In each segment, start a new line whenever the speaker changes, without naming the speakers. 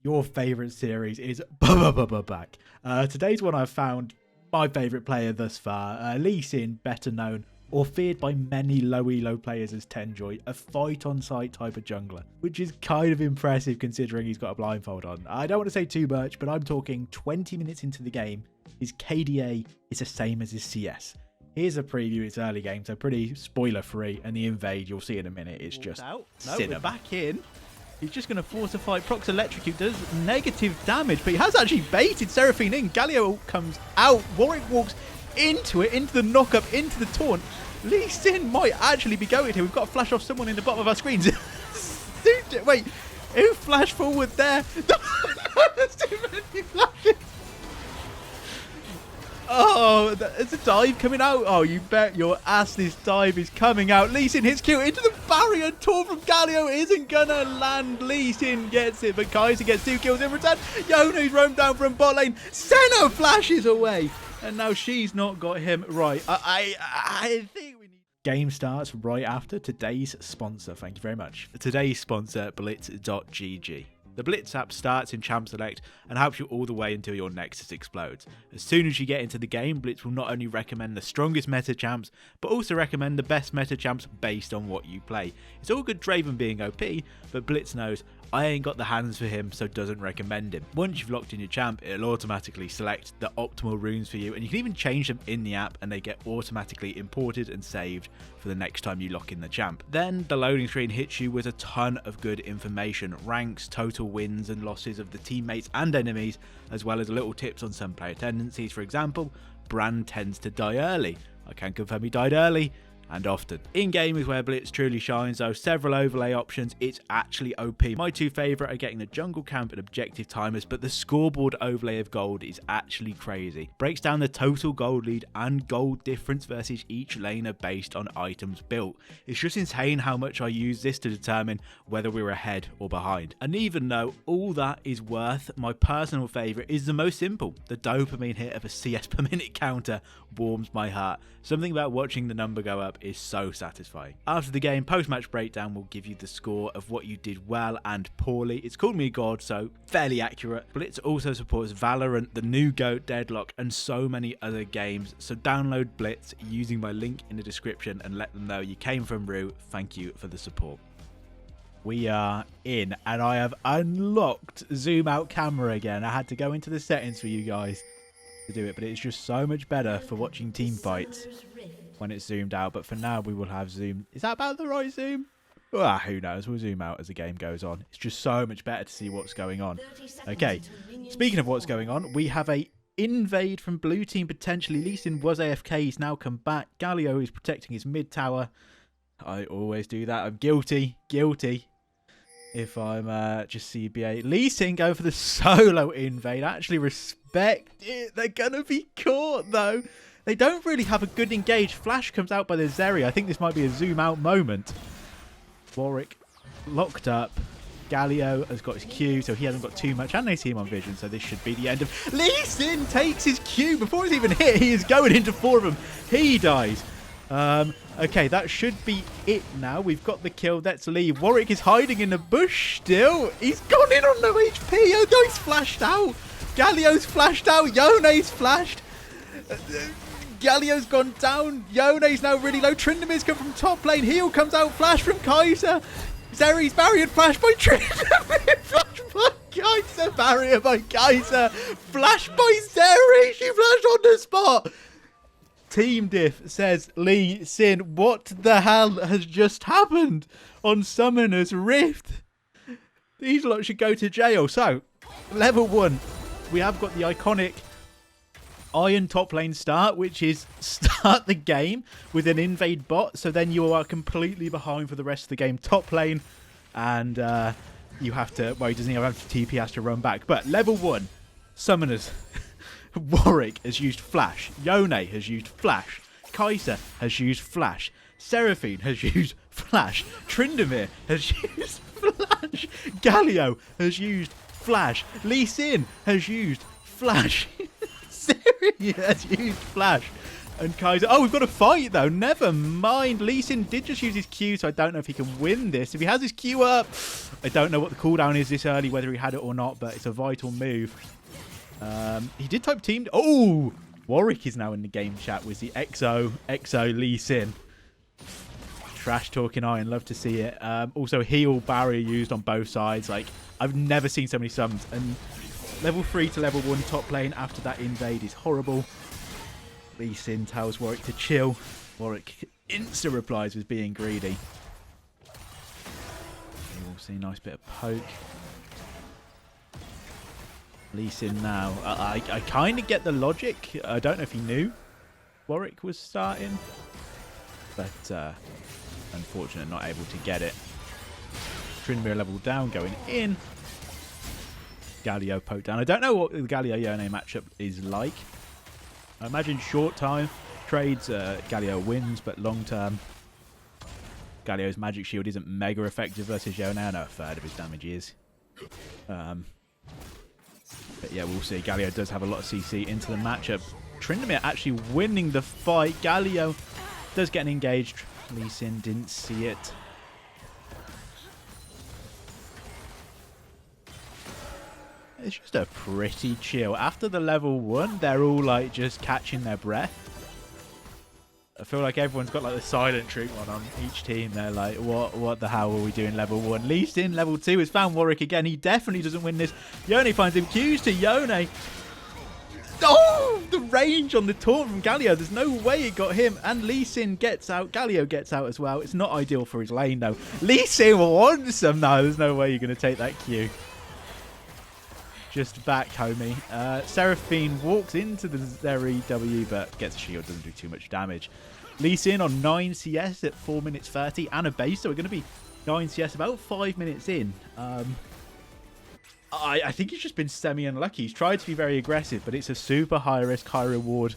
your favourite series is back. Today's one I've found my favourite player thus far. Lee Sin, better known or feared by many low elo players as Tenjoy, a fight on sight type of jungler, which is kind of impressive considering he's got a blindfold on. I don't want to say too much, but I'm talking 20 minutes into the game, his KDA is the same as his CS. Here's a preview, it's early game, so pretty spoiler free, and the invade, you'll see in a minute, it's just
out. No, we're back in. He's just going to force a fight. Procs Electrocute does negative damage, but he has actually baited Seraphine in. Galio comes out. Warwick walks into it, into the knock-up, into the taunt. Lee Sin might actually be going here. We've got to flash off someone in the bottom of our screens. Wait, who flashed forward there? There's too many flashes. Oh, there's a dive coming out. Oh, you bet your ass this dive is coming out. Lee Sin hits Q into the barrier. Taunt from Galio isn't going to land. Lee Sin gets it, but Kaiser gets 2 kills in return. Yonu's roamed down from bot lane. Senna flashes away. And now she's not got him right. I think we need...
Game starts right after today's sponsor. Thank you very much. Today's sponsor, Blitz.gg. The Blitz app starts in Champ Select and helps you all the way until your Nexus explodes. As soon as you get into the game, Blitz will not only recommend the strongest meta champs, but also recommend the best meta champs based on what you play. It's all good Draven being OP, but Blitz knows I ain't got the hands for him, so doesn't recommend him. Once you've locked in your champ, it'll automatically select the optimal runes for you, and you can even change them in the app and they get automatically imported and saved for the next time you lock in the champ. Then the loading screen hits you with a ton of good information, ranks, total wins and losses of the teammates and enemies, as well as little tips on some player tendencies. For example, Brand tends to die early. I can confirm he died early and often. In-game is where Blitz truly shines though. Several overlay options, it's actually OP. My two favourite are getting the jungle camp and objective timers, but the scoreboard overlay of gold is actually crazy. Breaks down the total gold lead and gold difference versus each laner based on items built. It's just insane how much I use this to determine whether we're ahead or behind. And even though all that is worth, my personal favourite is the most simple. The dopamine hit of a CS per minute counter warms my heart. Something about watching the number go up is so satisfying. After the game, post-match breakdown will give you the score of what you did well and poorly. It's called me God, so fairly accurate. Blitz also supports Valorant, the new GOAT, Deadlock, and so many other games. So download Blitz using my link in the description and let them know you came from Rue. Thank you for the support. We are in, and I have unlocked zoom out camera again. I had to go into the settings for you guys to do it, but it's just so much better for watching team fights when it's zoomed out. But for now we will have zoom. Is that about the right zoom? Who knows, we'll zoom out as the game goes on. It's just so much better to see what's going on. Okay, speaking of what's going on, we have a invade from blue team potentially. Lee Sin was AFK, he's now come back. Galio is protecting his mid tower. I always do that. I'm guilty if I'm just CBA. Lee Sin going for the solo invade. Actually respect it. They're gonna be caught though. They don't really have a good engage. Flash comes out by the Zeri. I think this might be a zoom out moment. Warwick locked up. Galio has got his Q, so he hasn't got too much, and they see him on vision, so this should be the end of... Lee Sin takes his Q before he's even hit. He is going into 4 of them. He dies. Okay, that should be it now. We've got the kill. Let's leave. Warwick is hiding in the bush still. He's gone in on no HP. Oh no, he's flashed out. Galio's flashed out. Yone's flashed. Galio's gone down. Yone's now really low. Trindamir's come from top lane. Heal comes out. Flash from Kaiser. Zeri's barrier flash by Trindamir. Flash by Kaiser. Barrier by Kaiser. Flash by Zeri. She flashed on the spot. Team Diff says, Lee Sin, what the hell has just happened on Summoner's Rift? These lot should go to jail. So, level 1, we have got the iconic Iron top lane start, which is start the game with an invade bot. So then you are completely behind for the rest of the game top lane. And you have to, well, he doesn't even have to TP, he has to run back. But level 1, Summoners. Warwick has used Flash. Yone has used Flash. Kaiser has used Flash. Seraphine has used Flash. Tryndamere has used Flash. Galio has used Flash. Lee Sin has used Flash. Siri has used Flash.
And Kaiser... Oh, we've got a fight, though. Never mind. Lee Sin did just use his Q, so I don't know if he can win this. If he has his Q up, I don't know what the cooldown is this early, whether he had it or not, but it's a vital move. He did type team... Oh! Warwick is now in the game chat with the XO Lee Sin. Trash talking Iron. Love to see it. Also, heal barrier used on both sides. Like, I've never seen so many summons. And level 3 to level 1 top lane after that invade is horrible. Lee Sin tells Warwick to chill. Warwick insta replies with being greedy. We'll see a nice bit of poke. Lee Sin now. I kind of get the logic. I don't know if he knew Warwick was starting. But unfortunate, not able to get it. Tryndamere level down, going in. Galio poked down. I don't know what the Galio Yone matchup is like. I imagine short time trades, Galio wins, but long term, Galio's magic shield isn't mega effective versus Yone. I know a third of his damage is. But yeah, we'll see. Galio does have a lot of CC into the matchup. Tryndamere actually winning the fight. Galio does get engaged. Lee Sin didn't see it. It's just a pretty chill. After the level 1, they're all like just catching their breath. I feel like everyone's got like the silent treatment on each team. They're like, what the hell are we doing level 1? Lee Sin level 2 has found Warwick again. He definitely doesn't win this. Yone finds him. Q's to Yone. Oh, the range on the taunt from Galio. There's no way it got him. And Lee Sin gets out. Galio gets out as well. It's not ideal for his lane, though. Lee Sin wants some. No, there's no way you're going to take that Q. Just back, homie. Seraphine walks into the Zeri W, but gets a shield. Doesn't do too much damage. Lee Sin on 9 CS at 4 minutes 30 and a base. So we're going to be 9 CS about 5 minutes in. I think he's just been semi-unlucky. He's tried to be very aggressive, but it's a super high-risk, high-reward.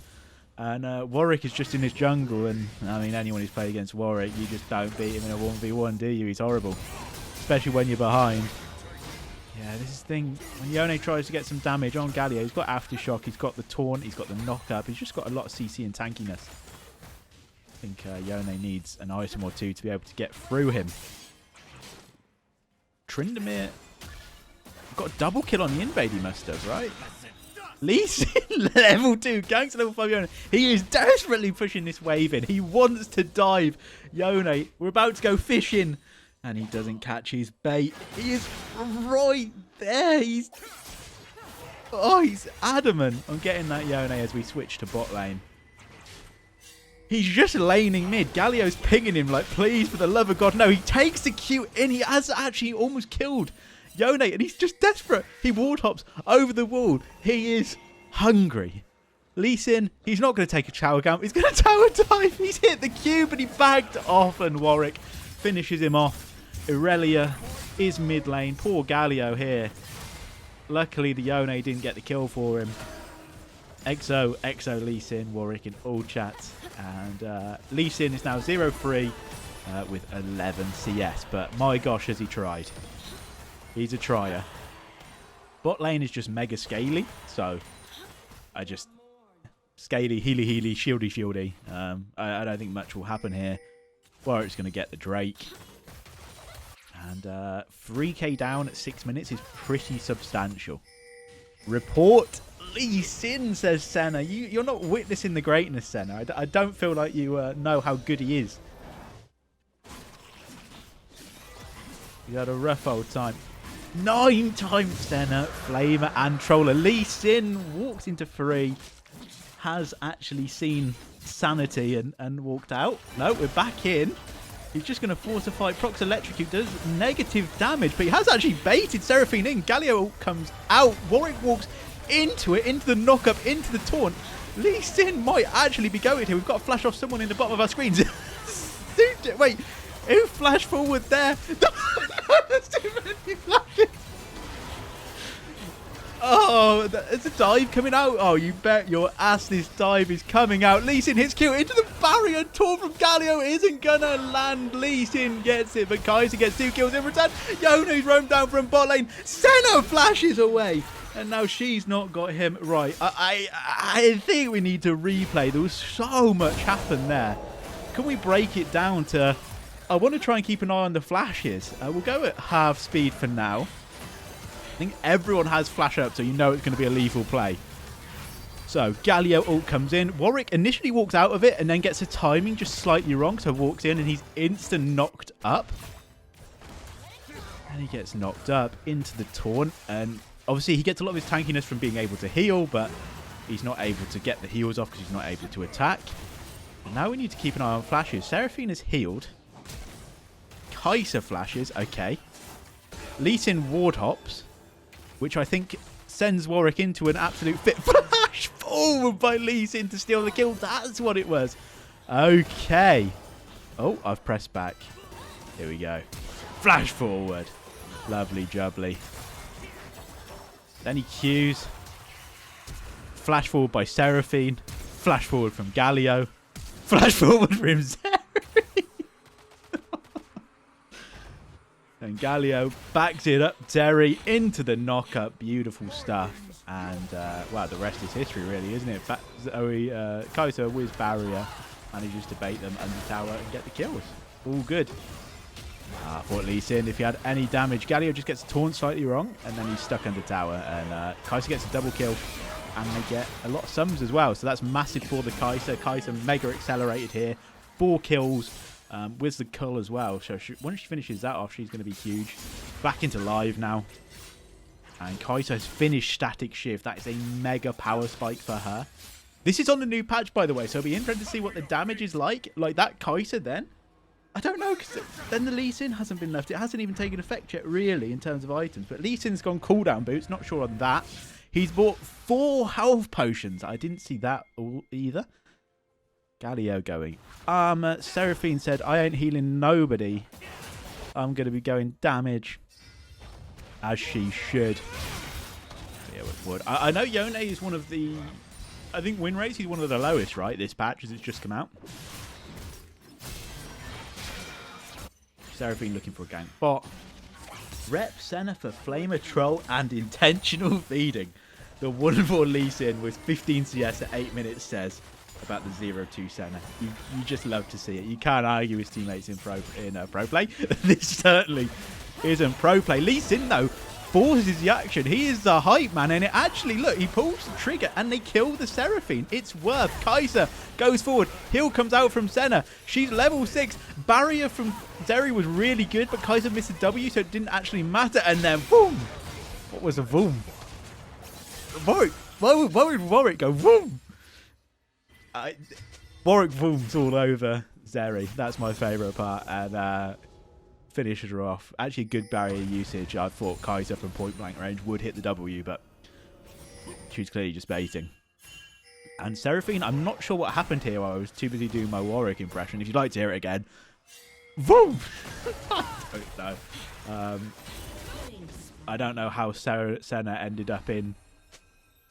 And Warwick is just in his jungle. And, I mean, anyone who's played against Warwick, you just don't beat him in a 1v1, do you? He's horrible. Especially when you're behind. Yeah, this is the thing. When Yone tries to get some damage on Galio, he's got Aftershock, he's got the Taunt, he's got the Knock-Up. He's just got a lot of CC and tankiness. I think Yone needs an item or two to be able to get through him. Tryndamere got a double kill on the invade, he must have, right? Lee Sin level 2, Gangster level 5 Yone. He is desperately pushing this wave in. He wants to dive Yone. We're about to go fishing. And he doesn't catch his bait. He is right there. He's adamant on getting that Yone as we switch to bot lane. He's just laning mid. Galio's pinging him like, please, for the love of God. No, he takes the Q in. He has actually almost killed Yone, and he's just desperate. He ward hops over the wall. He is hungry. Lee Sin, he's not going to take a tower camp. He's going to tower dive. He's hit the cube, and he bagged off, and Warwick finishes him off. Irelia is mid lane. Poor Galio here. Luckily, the Yone didn't get the kill for him. XO Lee Sin, Warwick in all chats. And Lee Sin is now 0-3 with 11 CS. But my gosh, has he tried. He's a trier. Bot lane is just mega scaly. So I just... Scaly, healy, shieldy. I don't think much will happen here. Warwick's going to get the Drake. And 3k down at 6 minutes is pretty substantial. Report Lee Sin, says Senna. You're not witnessing the greatness, Senna. I don't feel like you know how good he is. You had a rough old time. 9 times Senna, Flamer and Troller. Lee Sin walked into 3. Has actually seen sanity and walked out. No, we're back in. He's just going to force a fight. Procs Electrocute does negative damage, but he has actually baited Seraphine in. Galio comes out. Warwick walks into it, into the knock-up, into the taunt. Lee Sin might actually be going here. We've got to flash off someone in the bottom of our screens. Wait, who flashed forward there? There's too many flashes. Oh, there's a dive coming out. Oh, you bet your ass this dive is coming out. Lee Sin hits Q into the barrier. Taunt from Galio isn't going to land. Lee Sin gets it, but Kaiser gets 2 kills in return. Yone's roamed down from bot lane. Senna flashes away. And now she's not got him. Right, I think we need to replay. There was so much happened there. Can we break it down to... I want to try and keep an eye on the flashes. We'll go at half speed for now. I think everyone has flash up, so you know it's going to be a lethal play. So, Galio ult comes in. Warwick initially walks out of it and then gets the timing just slightly wrong. So, walks in and he's instant knocked up. And he gets knocked up into the taunt. And obviously, he gets a lot of his tankiness from being able to heal, but he's not able to get the heals off because he's not able to attack. And now we need to keep an eye on flashes. Seraphine is healed. Kai'Sa flashes. Okay. Lee Sin ward hops, which I think sends Warwick into an absolute fit. Flash forward by Lee Sin to steal the kill. That's what it was. Okay. Oh, I've pressed back. Here we go. Flash forward. Lovely jubbly. Then he Qs. Flash forward by Seraphine. Flash forward from Galio. Flash forward from Seraphine. And Galio backs it up. Terry into the knock-up. Beautiful stuff. And, wow, the rest is history, really, isn't it? Kai'Sa whiz barrier. Manages to bait them under tower and get the kills. All good. I thought Lee Sin, if he had any damage, Galio just gets taunt slightly wrong. And then he's stuck under tower. And Kai'Sa gets a double kill. And they get a lot of sums as well. So that's massive for the Kai'Sa. Kai'Sa mega accelerated here. 4 kills. With the cull as well. So once she finishes that off, she's going to be huge. Back into live now. And Kai'Sa has finished Static Shift. That is a mega power spike for her. This is on the new patch, by the way. So it'll be interesting to see what the damage is like. Like that Kai'Sa then. I don't know, because then the Lee Sin hasn't been left. It hasn't even taken effect yet, really, in terms of items. But Lee Sin's gone cooldown boots. Not sure on that. He's bought 4 health potions. I didn't see that all either. Galio going. Seraphine said, I ain't healing nobody. I'm going to be going damage. As she should. Yeah, it would. I know Yone is one of the... I think win rates, he's one of the lowest, right? This patch, as it's just come out. Seraphine looking for a gank bot. Rep Senna for Flamer Troll and intentional feeding. The wonderful Lee Sin with 15 CS at 8 minutes says... about the 0-2 Senna. You just love to see it. You can't argue with teammates in pro play. This certainly isn't pro play. Lee Sin, though, forces the action. He is the hype man, and it actually, look, he pulls the trigger, and they kill the Seraphine. It's worth. Kai'Sa goes forward. Heal comes out from Senna. She's level 6. Barrier from Zeri was really good, but Kai'Sa missed a W, so it didn't actually matter. And then, boom! What was a boom? Warwick. Why would Warwick go boom? Warwick booms all over Zeri. That's my favourite part. And finishes her off. Actually, good barrier usage. I thought Kai'Sa from point blank range would hit the W, but she's clearly just baiting. And Seraphine, I'm not sure what happened here. I was too busy doing my Warwick impression. If you'd like to hear it again. Boom! I don't know. I don't know how Senna ended up in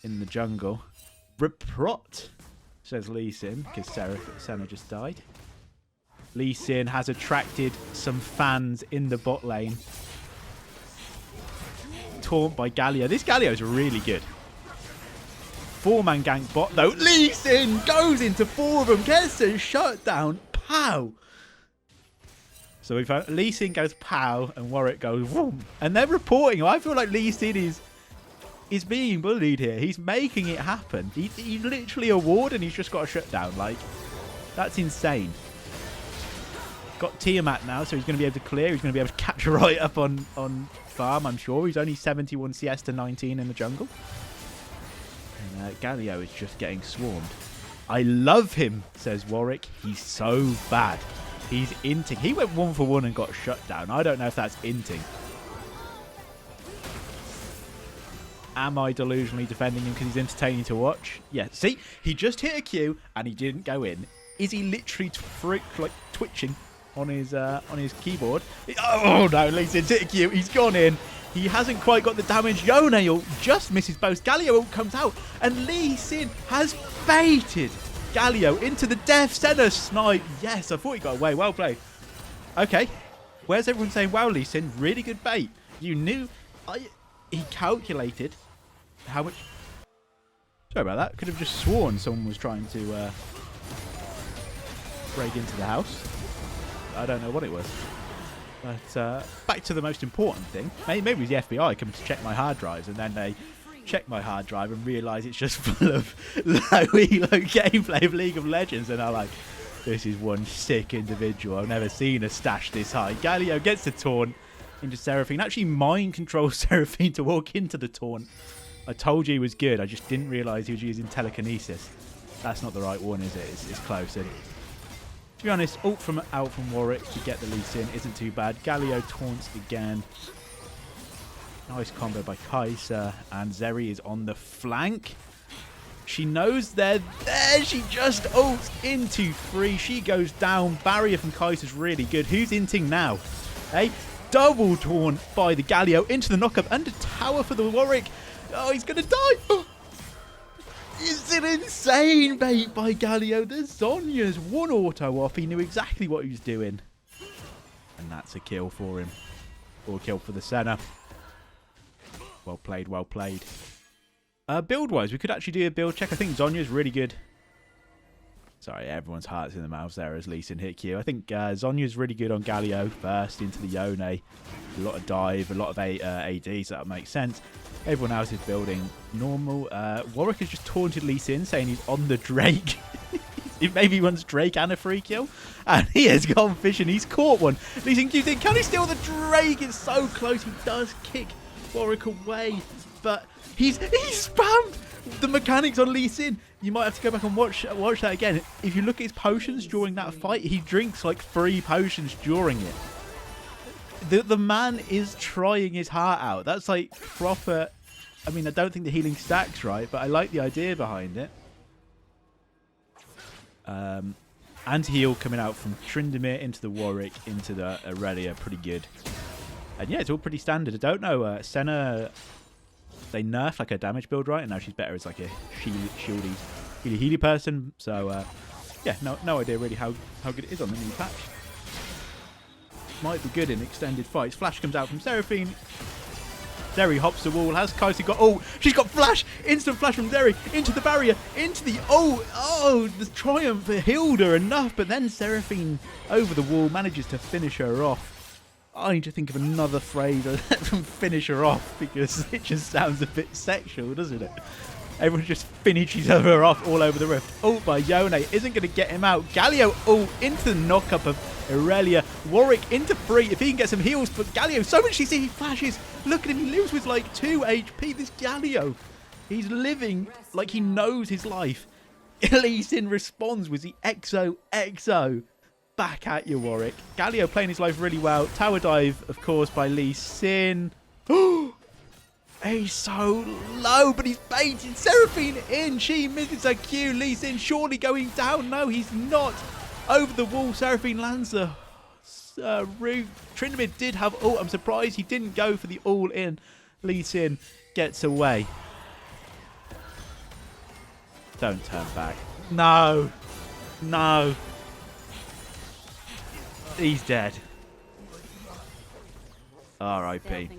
the jungle. Reprot. Says Lee Sin, because Senna just died. Lee Sin has attracted some fans in the bot lane. Taunt by Galio. This Galio is really good. 4-man gank bot, though. Lee Sin goes into 4 of them, gets a shutdown. Pow! So we've had Lee Sin goes pow, and Warwick goes whoom. And they're reporting. I feel like Lee Sin is being bullied here. He's making it happen. He's literally a ward and he's just got a shutdown. Like, that's insane. Got Tiamat now, so he's going to be able to clear. He's going to be able to catch right up on farm, I'm sure. He's only 71 CS to 19 in the jungle. And Galio is just getting swarmed. I love him, says Warwick. He's so bad. He's inting. He went 1 for 1 and got shut down. I don't know if that's inting. Am I delusionally defending him because he's entertaining to watch? Yeah, see? He just hit a Q and he didn't go in. Is he literally twitching on his keyboard? Oh no, Lee Sin's hit a Q. He's gone in. He hasn't quite got the damage. Yone ult just misses both. Galio ult comes out, and Lee Sin has baited Galio into the death. Senna snipe. Yes, I thought he got away. Well played. Okay. Where's everyone saying, wow, Lee Sin, really good bait? You knew. He calculated how much. Sorry about that. Could have just sworn someone was trying to break into the house. I don't know what it was. But back to the most important thing. Maybe it was the FBI coming to check my hard drives, and then they check my hard drive and realise it's just full of low elo gameplay of League of Legends, and I'm like, this is one sick individual. I've never seen a stash this high. Galio gets the taunt into Seraphine. Actually mind controls Seraphine to walk into the taunt. I told you he was good. I just didn't realise he was using telekinesis. That's not the right one, is it? It's close. And to be honest, ult from Warwick to get the Lee Sin isn't too bad. Galio taunts again. Nice combo by Kai'Sa, and Zeri is on the flank. She knows they're there. She just ults into 3. She goes down. Barrier from Kai'Sa is really good. Who's inting now? Hey, double taunt by the Galio into the knockup. Under tower for the Warwick. Oh, he's going to die. Is it insane bait by Galio? The Zhonya's one auto off. He knew exactly what he was doing. And that's a kill for him. Or a kill for the Senna. Well played, well played. Build-wise, we could actually do a build check. I think Zhonya's really good. Sorry, everyone's heart's in the mouth there as Lee Sin hit Q. I think Zhonya's really good on Galio first into the Yone. A lot of dive, a lot of AD, so that makes sense. Everyone else is building normal. Warwick has just taunted Lee Sin, saying he's on the Drake. Maybe he wants Drake and a free kill. And he has gone fishing. He's caught one. Lee Sin, do you think, can he steal the Drake? It's so close. He does kick Warwick away. But he's spammed the mechanics on Lee Sin. You might have to go back and watch that again. If you look at his potions during that fight, he drinks like 3 potions during it. The man is trying his heart out. That's like proper. I mean, I don't think the healing stacks right, but I like the idea behind it. Anti-heal coming out from Tryndamere into the Warwick into the Aurelia. Pretty good. And yeah, it's all pretty standard. I don't know. Senna, they nerfed like a damage build, right? And now she's better as like a shieldy, healy person. So yeah, no idea really how good it is on the new patch. Might be good in extended fights. Flash comes out from Seraphine. Zeri hops the wall. Has Kai'Sa got... Oh, she's got flash. Instant flash from Zeri. Into the barrier. Into the... Oh, the triumph healed her enough. But then Seraphine over the wall manages to finish her off. I need to think of another phrase from finish her off, because it just sounds a bit sexual, doesn't it? Everyone just finishes her off all over the rift. Ult by Yone isn't going to get him out. Galio ult into the knockup of Aurelia. Warwick into 3 if he can get some heals. But Galio, so much CC, he flashes. Look at him, he lives with like 2 HP. This Galio, he's living like he knows his life. Lee Sin responds with the XO. Back at you, Warwick. Galio playing his life really well. Tower dive, of course, by Lee Sin. He's so low, but he's baited Seraphine in. She misses her Q. Lee Sin surely going down. No, he's not. Over the wall, Seraphine lands the root. Tryndamere did have ult. I'm surprised he didn't go for the all-in. Lee Sin gets away. Don't turn back. No. He's dead. R.I.P.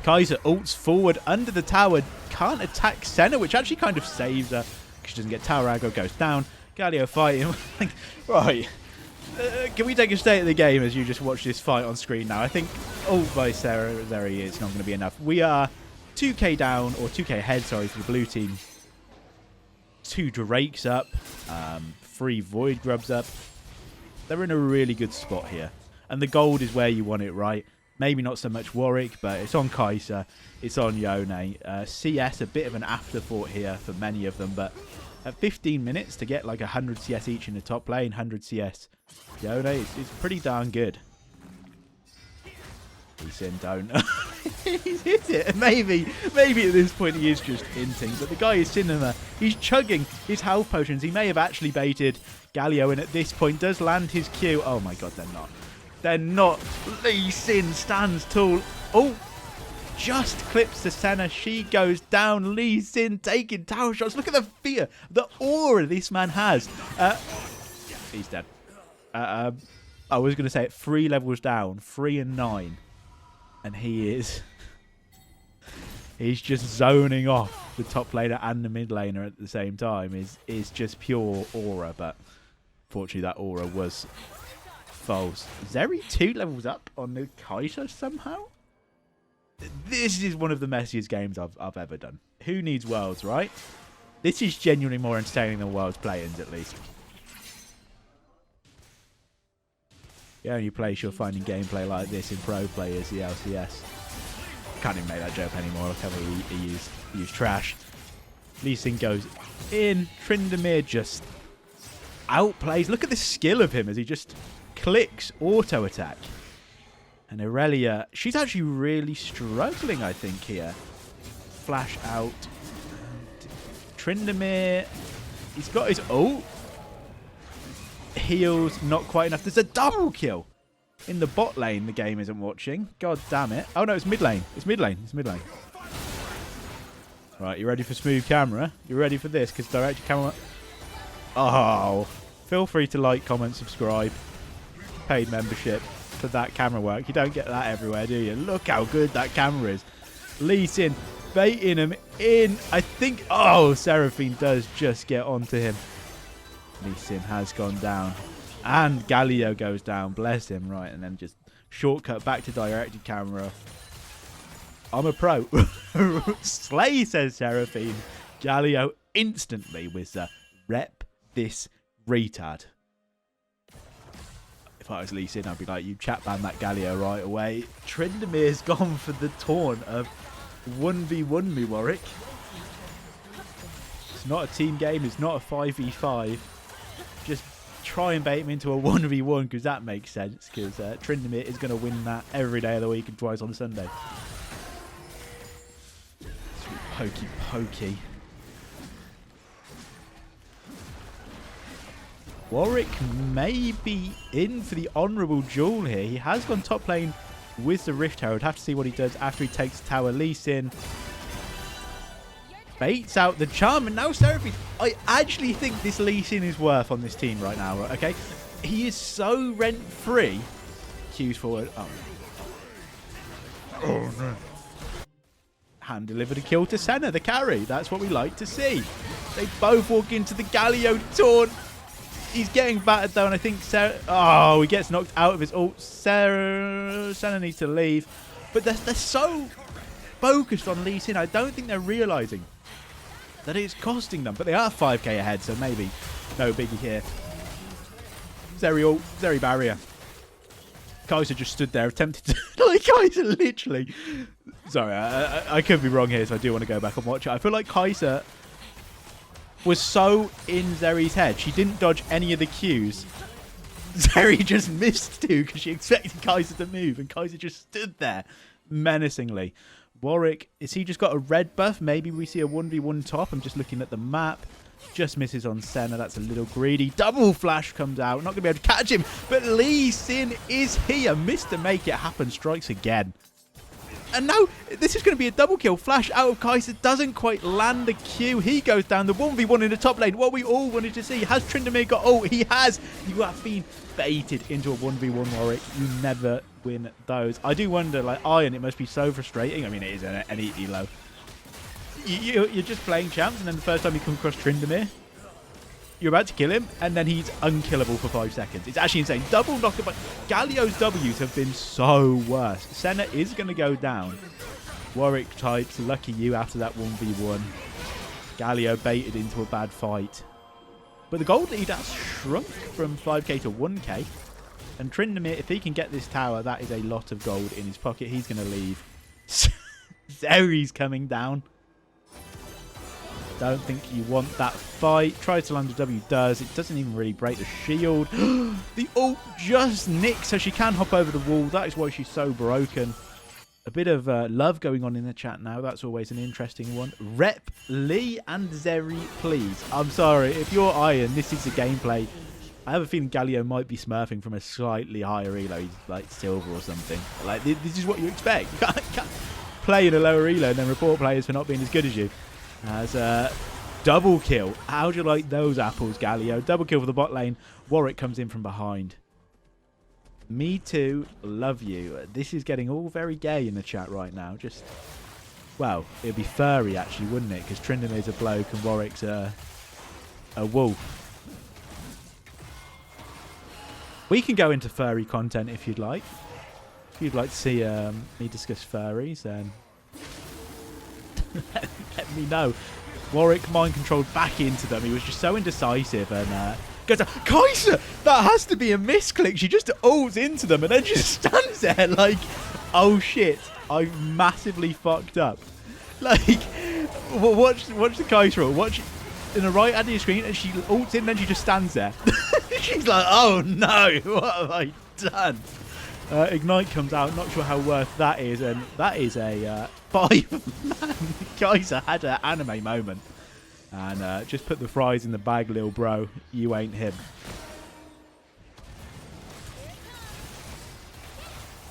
Kai'Sa ults forward under the tower. Can't attack Senna, which actually kind of saves her. She doesn't get tower aggro, goes down. Galio fighting. Right. Can we take a state of the game as you just watch this fight on screen now? I think ult by Zeri is not going to be enough. We are 2k down, or 2k ahead, sorry, for the blue team. 2 Drakes up. 3 Void Grubs up. They're in a really good spot here. And the gold is where you want it, right? Maybe not so much Warwick, but it's on Kai'Sa. It's on Yone. CS, a bit of an afterthought here for many of them. But at 15 minutes to get like 100 CS each in the top lane, 100 CS Yone, it's pretty darn good. Lee Sin don't. He's hit it. Maybe at this point he is just hinting. But the guy is cinema. He's chugging his health potions. He may have actually baited Galio, and at this point does land his Q. Oh my god, they're not. They're not. Lee Sin stands tall. Oh, just clips the Senna. She goes down. Lee Sin taking tower shots. Look at the fear, the aura this man has. He's dead. I was going to say it 3 levels down, 3 and 9. And he is... He's just zoning off the top laner and the mid laner at the same time. Is just pure aura, but fortunately that aura was false. Zeri 2 levels up on the Kai'Sa somehow? This is one of the messiest games I've ever done. Who needs Worlds, right? This is genuinely more entertaining than Worlds play-ins, at least. The only place you're finding gameplay like this in pro play is the LCS. Can't even make that joke anymore. Look how he used trash. Lee Sin goes in. Tryndamere just outplays. Look at the skill of him as he just clicks auto attack. And Aurelia, she's actually really struggling, I think, here. Flash out. Tryndamere, he's got his ult. Heals, not quite enough. There's a double kill. In the bot lane, the game isn't watching. God damn it. Oh, no, it's mid lane. It's mid lane. It's mid lane. Right, you ready for smooth camera? You ready for this? Because direct camera... Oh. Feel free to like, comment, subscribe. Paid membership for that camera work. You don't get that everywhere, do you? Look how good that camera is. Lee Sin baiting him in. I think... Oh, Seraphine does just get onto him. Lee Sin has gone down. And Galio goes down. Bless him. Right, and then just shortcut back to directed camera. I'm a pro. Slay, says Seraphine. Galio instantly with the rep this retard. If I was Lee Sin, I'd be like, you chat ban that Galio right away. Tryndamere's gone for the taunt of 1v1 me, Warwick. It's not a team game. It's not a 5v5. Just try and bait him into a 1v1 because that makes sense. Because Tryndamere is going to win that every day of the week and twice on a Sunday. Sweet pokey pokey. Warwick may be in for the honourable duel here. He has gone top lane with the Rift Herald. Have to see what he does after he takes the tower. Lee Sin baits out the charm, and now Seraphine. I actually think this Lee Sin is worth on this team right now, okay? He is so rent-free. Q's forward. Oh. Oh, no. Hand delivered a kill to Senna, the carry. That's what we like to see. They both walk into the Galio taunt. He's getting battered though, and I think he gets knocked out of his ult. Senna needs to leave. But they're so focused on Lee Sin, I don't think they're realising that it's costing them. But they are 5k ahead, so maybe no biggie here. Zeri ult, Zeri barrier. Kai'Sa just stood there attempting to... like, Kai'Sa literally... Sorry, I could be wrong here, so I do want to go back and watch it. I feel like Kai'Sa was so in Zeri's head. She didn't dodge any of the Qs. Zeri just missed too because she expected Kai'Sa to move, and Kai'Sa just stood there menacingly. Warwick, is he just got a red buff? Maybe we see a 1v1 top. I'm just looking at the map. Just misses on Senna. That's a little greedy. Double flash comes out. Not going to be able to catch him. But Lee Sin is here. Missed to make it happen. Strikes again. And now this is going to be a double kill. Flash out of Kai'Sa. Doesn't quite land the Q. He goes down. The 1v1 in the top lane. What we all wanted to see. Has Tryndamere got ult? He has. You have been baited into a 1v1, Warwick. You never win those. I do wonder, like, Iron, it must be so frustrating. I mean, it is an elo. You're just playing champs, and then the first time you come across Tryndamere, you're about to kill him, and then he's unkillable for 5 seconds. It's actually insane. Double knockback. Galio's W's have been so worse. Senna is going to go down. Warwick types, lucky you after that 1v1. Galio baited into a bad fight. But the gold lead has shrunk from 5k to 1k. And Tryndamere, if he can get this tower, that is a lot of gold in his pocket. He's going to leave. Zeri's coming down. Don't think you want that fight. Tries to land a W, does. It doesn't even really break the shield. The ult just nicks, so she can hop over the wall. That is why she's so broken. A bit of love going on in the chat now. That's always an interesting one. Rep Lee and Zeri, please. I'm sorry. If you're Iron, this is the gameplay. I have a feeling Galio might be smurfing from a slightly higher elo. He's like silver or something. Like, this is what you expect. play in a lower elo and then report players for not being as good as you. As a double kill. How do you like those apples, Galio? Double kill for the bot lane. Warwick comes in from behind. Me too. Love you. This is getting all very gay in the chat right now. Just, well, it'd be furry actually, wouldn't it? Because Trindamir's a bloke and Warwick's a wolf. We can go into furry content if you'd like. If you'd like to see me discuss furries, then let me know. Warwick mind controlled back into them. He was just so indecisive and goes, Kaiser! That has to be a misclick. She just ults into them and then just stands there like, oh shit, I've massively fucked up. Like, watch the Kaiser ult. Watch in the right hand of your screen and she ults in and then she just stands there. She's like, oh no, what have I done? Ignite comes out, not sure how worth that is, and that is a 5-man. Kaiser had an anime moment. And just put the fries in the bag, little bro. You ain't him.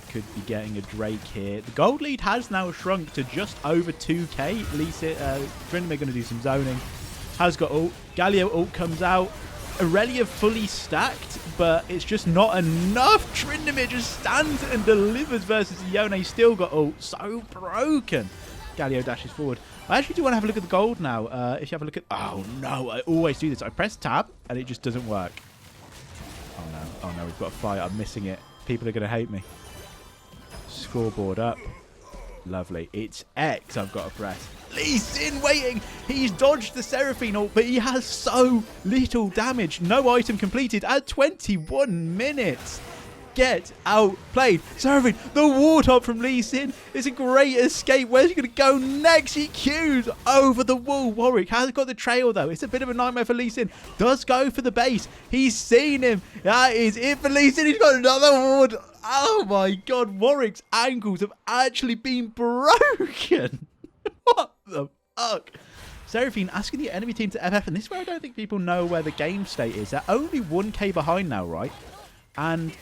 Could be getting a Drake here. The gold lead has now shrunk to just over 2k. At least Trindamer going to do some zoning. Has got ult. Galio ult comes out. Aurelia fully stacked, but it's just not enough. Tryndamere just stands and delivers versus Yone. Still got ult. So broken. Galio dashes forward. I actually do want to have a look at the gold now. If you have a look at... Oh, no. I always do this. I press tab, and it just doesn't work. Oh, no. Oh, no. We've got a fight. I'm missing it. People are going to hate me. Scoreboard up. Lovely. It's X I've got to press. Lee Sin waiting. He's dodged the Seraphine ult, but he has so little damage. No item completed at 21 minutes. Get outplayed. Seraphine, the warthog from Lee Sin. It's a great escape. Where's he going to go next? He queues over the wall. Warwick has got the trail, though. It's a bit of a nightmare for Lee Sin. Does go for the base. He's seen him. That is it for Lee Sin. He's got another ward. Oh, my God. Warwick's ankles have actually been broken. What the fuck? Seraphine asking the enemy team to FF, and this is where I don't think people know where the game state is. They're only 1k behind now, right? And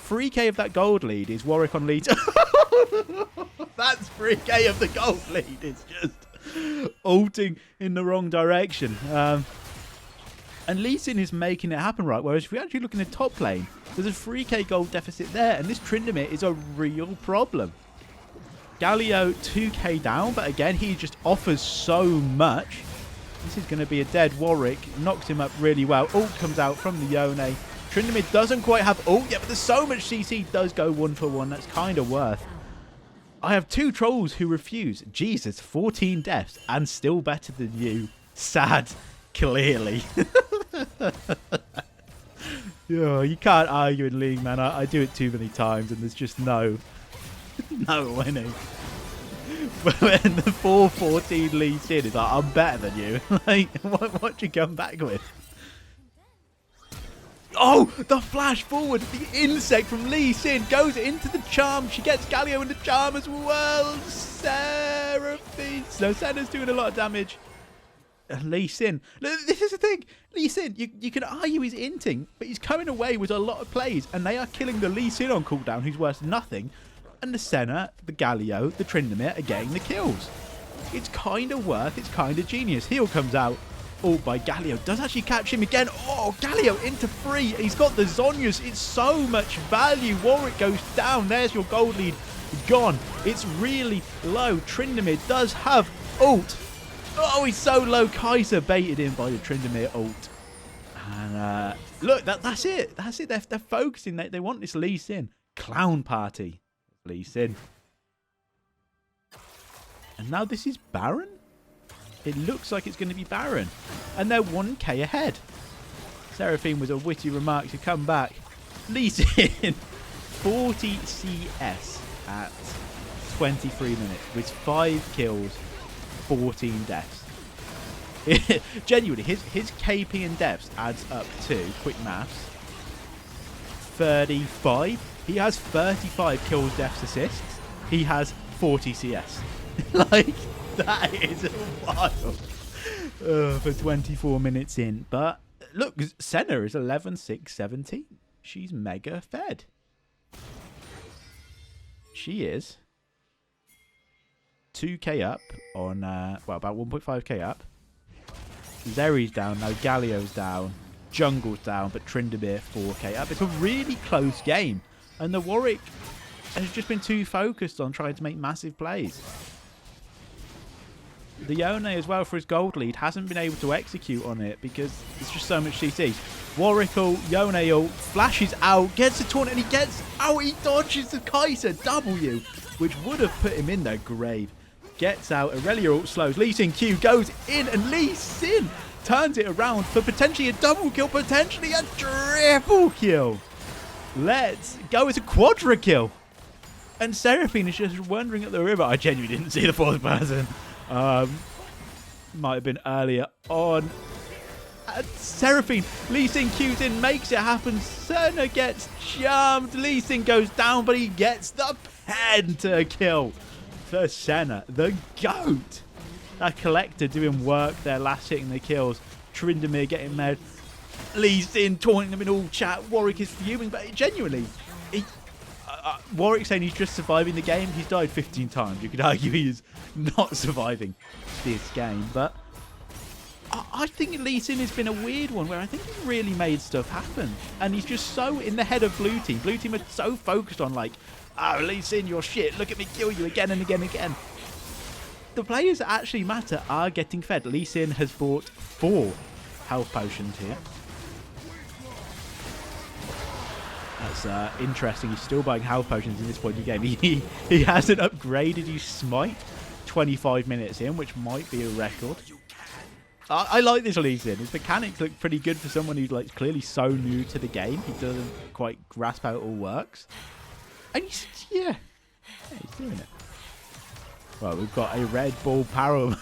3k of that gold lead is Warwick on lead. That's 3k of the gold lead. It's just ulting in the wrong direction. And Lee Sin is making it happen, right? Whereas if we actually look in the top lane, there's a 3k gold deficit there, and this Tryndamere is a real problem. Galio 2k down, but again, he just offers so much. This is going to be a dead Warwick. Knocks him up really well. Ult comes out from the Yone. Tryndamere doesn't quite have ult yet, but there's so much CC. Does go 1-for-1. That's kind of worth. I have 2 trolls who refuse. Jesus, 14 deaths and still better than you. Sad, clearly. Yeah, you can't argue in League, man. I do it too many times, and there's just no winning. But when the 4-14 leads in, it's like, I'm better than you. Like, what do you come back with? Oh, the flash forward. The insect from Lee Sin goes into the charm. She gets Galio in the charm as well. Seraphine. No, Senna's doing a lot of damage. Lee Sin. This is the thing. Lee Sin, you can argue he's inting, but he's coming away with a lot of plays, and they are killing the Lee Sin on cooldown, who's worth nothing. And the Senna, the Galio, the Tryndamere are getting the kills. It's kind of worth, it's kind of genius. Heal comes out. Oh, by Galio. Does actually catch him again. Oh, Galio into free. He's got the Zonias. It's so much value. Warwick goes down. There's your gold lead gone. It's really low. Tryndamere does have ult. Oh, he's so low. Kaiser baited in by the Tryndamere ult. And look, that's it. That's it. They're focusing. They want this Lee Sin. Clown party. Lee Sin. And now this is Baron? It looks like it's going to be Baron. And they're 1k ahead. Seraphine was a witty remark to come back. Lee Sin. 40 CS at 23 minutes. With 5 kills, 14 deaths. Genuinely, his KP and deaths adds up to, quick maths, 35. He has 35 kills, deaths, assists. He has 40 CS. Like, that is wild. For 24 minutes in. But look, Senna is 11, 6, 17. She's mega fed. She is 2k up on, well, about 1.5k up. Zeri's down, now Galio's down, Jungle's down, but Tryndamere 4k up. It's a really close game, and the Warwick has just been too focused on trying to make massive plays. The Yone as well, for his gold lead, hasn't been able to execute on it because it's just so much CC. Warwick ult, Yone ult, flashes out, gets a taunt, and he gets out. He dodges the Kai'Sa W, which would have put him in the grave. Gets out, Aurelia ult slows, Lee Sin Q goes in, and Lee Sin turns it around for potentially a double kill, potentially a triple kill. Let's go, it's a quadra kill. And Seraphine is just wandering at the river. I genuinely didn't see the fourth person. Might have been earlier on. Seraphine, Lee Sin Q's in, makes it happen. Senna gets jumped. Lee Sin goes down, but he gets the pentakill for Senna, the GOAT. That Collector doing work there, last hitting the kills. Tryndamere getting mad. Lee Sin taunting them in all chat. Warwick is fuming, but genuinely, Warwick saying he's just surviving the game. He's died 15 times. You could argue he is not surviving this game, but I think Lee Sin has been a weird one where I think he's really made stuff happen, and he's just so in the head of blue team. Blue team are so focused on like, oh, Lee Sin, you're shit. Look at me kill you again and again and again. The players that actually matter are getting fed. Lee Sin has bought 4 health potions here. That's interesting. He's still buying health potions in this point of the game. He hasn't upgraded his smite 25 minutes in, which might be a record. I like this Lee Sin. His mechanics look pretty good for someone who's like clearly so new to the game. He doesn't quite grasp how it all works. And he's doing it. Well, we've got a Red Bull power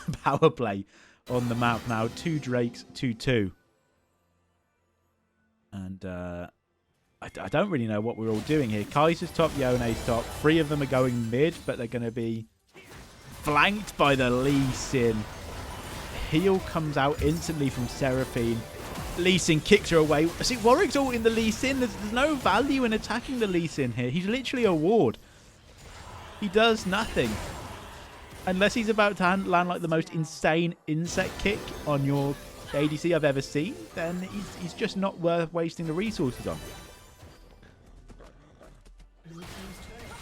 play on the map now. 2 Drakes, 2-2. And I don't really know what we're all doing here. Kai'Sa's top, Yone's top. 3 of them are going mid, but they're going to be flanked by the Lee Sin. Heal comes out instantly from Seraphine. Lee Sin kicks her away. See, Warwick's all in the Lee Sin. There's no value in attacking the Lee Sin here. He's literally a ward. He does nothing. Unless he's about to land like the most insane insect kick on your ADC I've ever seen, then he's just not worth wasting the resources on.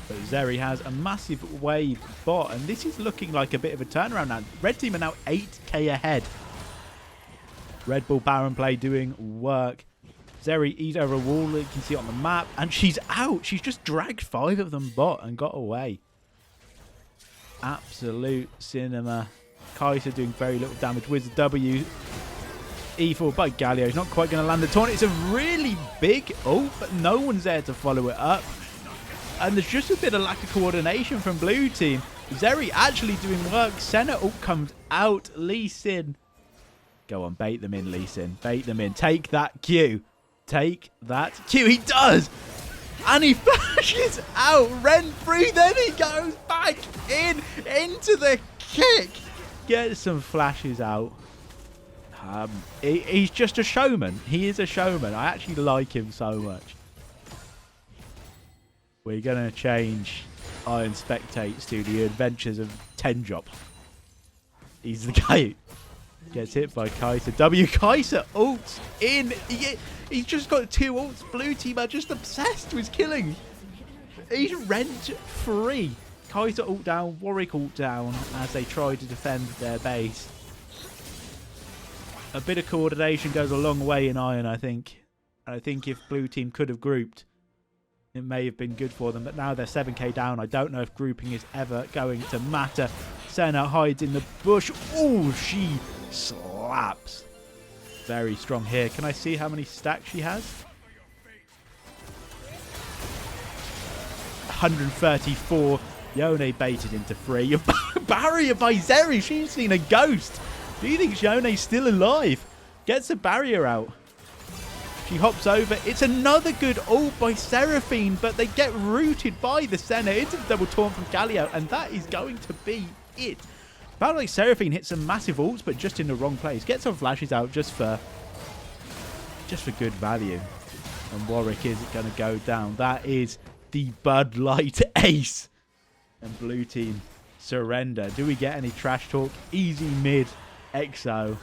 But Zeri has a massive wave bot, and this is looking like a bit of a turnaround now. Red team are now 8k ahead. Red Bull Baron play doing work. Zeri eats over a wall, you can see it on the map, and she's out. She's just dragged 5 of them bot and got away. Absolute cinema. Kai'Sa doing very little damage with the W. E4 by Galio. He's not quite going to land the taunt. It's a really big ult, but no one's there to follow it up. And there's just a bit of lack of coordination from blue team. Zeri actually doing work. Senna ult comes out. Lee Sin. Go on, bait them in, Lee Sin. Bait them in. Take that Q. Take that Q. He does. And he flashes out. Rent free. Then he goes back into the kick. Gets some flashes out. He's just a showman. He is a showman. I actually like him so much. We're going to change Iron Spectates to the adventures of 10 Drops. He's the guy. Gets hit by Kai'Sa. Kai'Sa ults in. He's just got 2 ults. Blue team are just obsessed with killing. He's rent free. Kai'Sa ult down. Warwick ult down as they try to defend their base. A bit of coordination goes a long way in Iron, I think. I think if blue team could have grouped, it may have been good for them, but now they're 7k down. I don't know if grouping is ever going to matter. Senna hides in the bush. Oh, she slaps. Very strong here. Can I see how many stacks she has? 134. Yone baited into 3. Barrier by Zeri. She's seen a ghost. Do you think Yone's still alive? Gets a barrier out. She hops over. It's another good ult by Seraphine, but they get rooted by the Senna into the double taunt from Galio, and that is going to be it. About like Seraphine hits some massive ults, but just in the wrong place. Gets some flashes out just for good value. And Warwick is going to go down. That is the Bud Light ace. And blue team surrender. Do we get any trash talk? Easy mid. XO.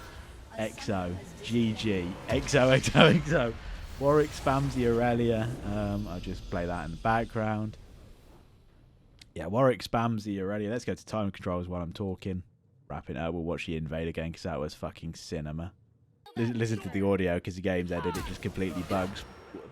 XO. GG. XO, XO, XO. Warwick spams the Aurelia. I'll just play that in the background. Yeah, Warwick spams the Aurelia. Let's go to time controls while I'm talking. Wrapping up. We'll watch the invade again because that was fucking cinema. Listen to the audio because the game's edited. It just completely bugs.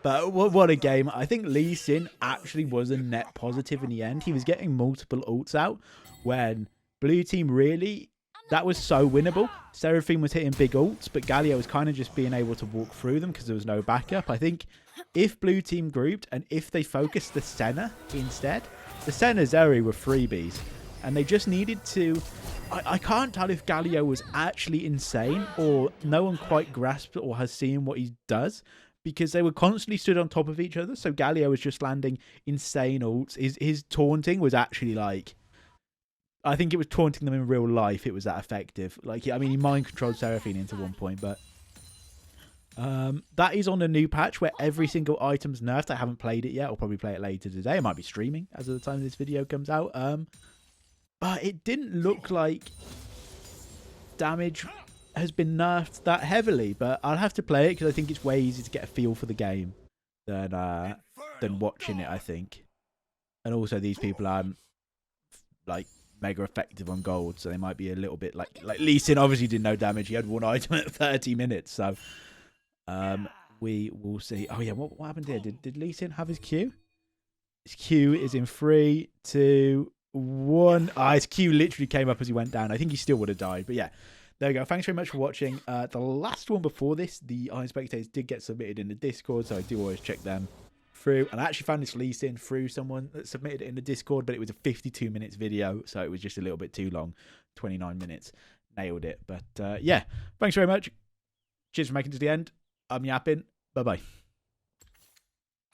But what a game. I think Lee Sin actually was a net positive in the end. He was getting multiple ults out when blue team really... That was so winnable. Seraphine was hitting big ults, but Galio was kind of just being able to walk through them because there was no backup. I think if blue team grouped and if they focused the Senna instead, the Senna Zeri were freebies. And they just needed to... I can't tell if Galio was actually insane or no one quite grasped or has seen what he does because they were constantly stood on top of each other. So Galio was just landing insane ults. His taunting was actually like... I think it was taunting them in real life. It was that effective. Like, I mean, he mind controlled Seraphine into one point, but that is on a new patch where every single item's nerfed. I haven't played it yet. I'll probably play it later today. I might be streaming as of the time this video comes out. But it didn't look like damage has been nerfed that heavily. But I'll have to play it because I think it's way easier to get a feel for the game than watching it, I think. And also, these people are like mega effective on gold, so they might be a little bit like Lee Sin obviously did no damage. He had one item at 30 minutes, so we will see. Oh yeah, what happened here? Did Lee Sin have his Q? His Q is in 3, 2, 1. His Q literally came up as he went down. I think he still would have died, but yeah, there we go. Thanks very much for watching. The last one before this, the Iron Spectators, did get submitted in the Discord, so I do always check them through. And I actually found this Lee Sin through someone that submitted it in the Discord, but it was a 52 minutes video, so it was just a little bit too long. 29 minutes. Nailed it. But yeah, thanks very much. Cheers for making it to the end. I'm yapping. Bye-bye.